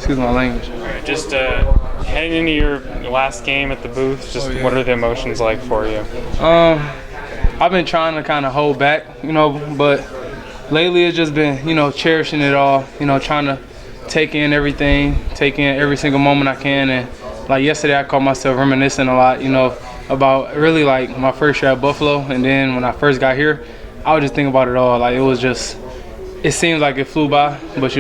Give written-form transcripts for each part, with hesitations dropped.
Excuse my language. All right, just heading into your last game at the booth, just what are the emotions like for you? I've been trying to kind of hold back, but lately it's just been, cherishing it all, trying to take in everything, take in every single moment I can. And like yesterday I caught myself reminiscing a lot, about really like my first year at Buffalo, and then when I first got here, I was just thinking about it all. Like it seems like it flew by, but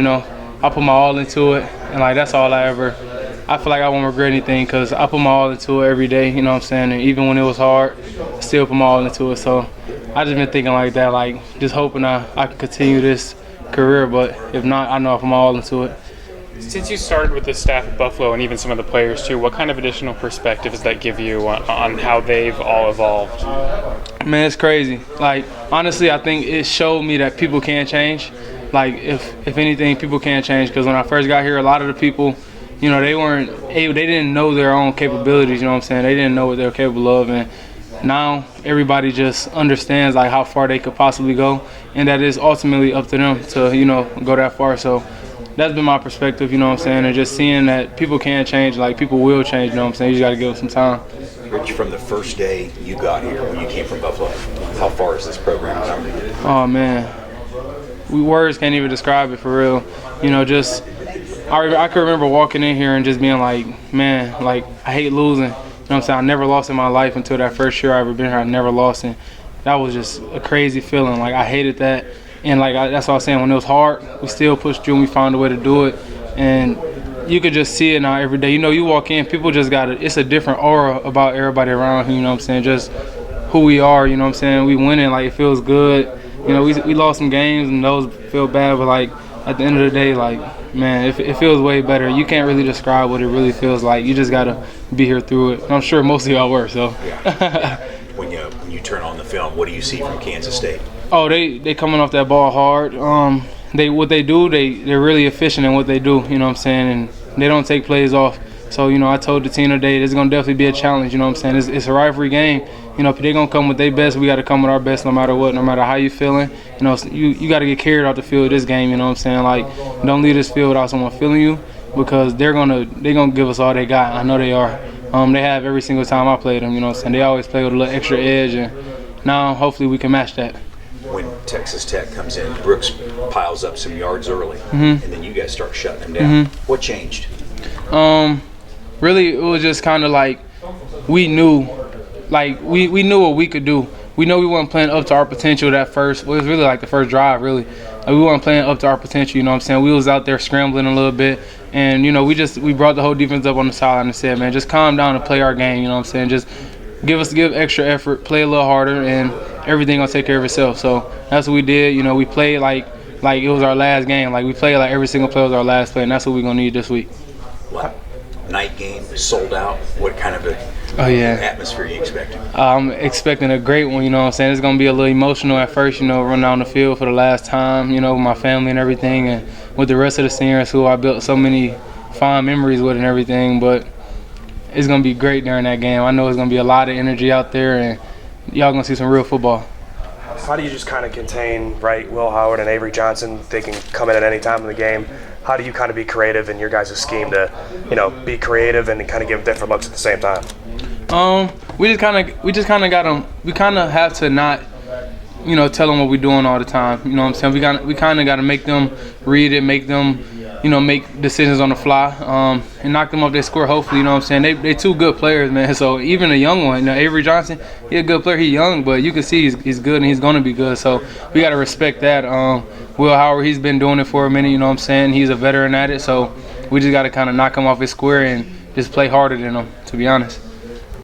I put my all into it, and like that's all I feel like I won't regret anything because I put my all into it every day, and even when it was hard, I still put my all into it. So I just been thinking like that, like just hoping I can continue this career, but if not, I know I put my all into it. Since you started with the staff at Buffalo and even some of the players too, what kind of additional perspective does that give you on how they've all evolved? Man, it's crazy. Like, honestly, I think it showed me that people can change. Like, if anything, people can change. Because when I first got here, a lot of the people, they didn't know their own capabilities, They didn't know what they were capable of. And now everybody just understands, like, how far they could possibly go. And that is ultimately up to them to, go that far. So that's been my perspective, and just seeing that people can change, like people will change, You just got to give them some time. Rich, from the first day you got here, when you came from Buffalo, how far has this program come? Oh, man. Words can't even describe it for real. I can remember walking in here and just being like, man, like I hate losing. I never lost in my life until that first year I ever been here. I never lost, and that was just a crazy feeling. Like I hated that. And that's what I was saying, when it was hard, we still pushed through and we found a way to do it. And you could just see it now every day. You walk in, people just it's a different aura about everybody around here, just who we are, we winning, like it feels good. We lost some games and those feel bad, but like at the end of the day, like, man, it feels way better. You can't really describe what it really feels like. You just got to be here through it. And I'm sure most of y'all were, so. Yeah. When you turn on the film, what do you see from Kansas State? Oh, they coming off that ball hard. What they do, they're really efficient in what they do, and they don't take plays off. So, I told the team today it's going to definitely be a challenge, It's a rivalry game. If they're going to come with their best, we got to come with our best no matter what, no matter how you feeling. You got to get carried off the field this game, Like, don't leave this field without someone feeling you, because they're gonna give us all they got. I know they are. They have every single time I played them, They always play with a little extra edge, and now hopefully we can match that. When Texas Tech comes in, Brooks piles up some yards early, and then you guys start shutting him down. What changed? Really, it was just kind of like we knew what we could do. We know we weren't playing up to our potential that first. It was really like the first drive, really. Like, we weren't playing up to our potential, We was out there scrambling a little bit, and we brought the whole defense up on the sideline and said, man, just calm down and play our game. Just give extra effort, play a little harder, and everything gonna take care of itself. So that's what we did. We played like it was our last game. Like we played like every single play was our last play, and that's what we're gonna need this week. What? Night game, sold out. What kind of atmosphere are you expecting? I'm expecting a great one. It's gonna be a little emotional at first. Run down the field for the last time. With my family and everything, and with the rest of the seniors who I built so many fond memories with and everything. But it's gonna be great during that game. I know it's gonna be a lot of energy out there, and y'all gonna see some real football. How do you just kind of contain, Will Howard and Avery Johnson? They can come in at any time in the game. How do you kind of be creative in your guys' scheme to, be creative and kind of give different looks at the same time? We just kind of got them. We kind of have to not, tell them what we're doing all the time. We kind of got to make them read it, make them, make decisions on the fly, and knock them off their score. Hopefully, They two good players, man. So even a young one, Avery Johnson, he's a good player. He's young, but you can see he's good and he's gonna be good. So we got to respect that. Will Howard, he's been doing it for a minute. He's a veteran at it. So we just got to kind of knock him off his square and just play harder than him, to be honest.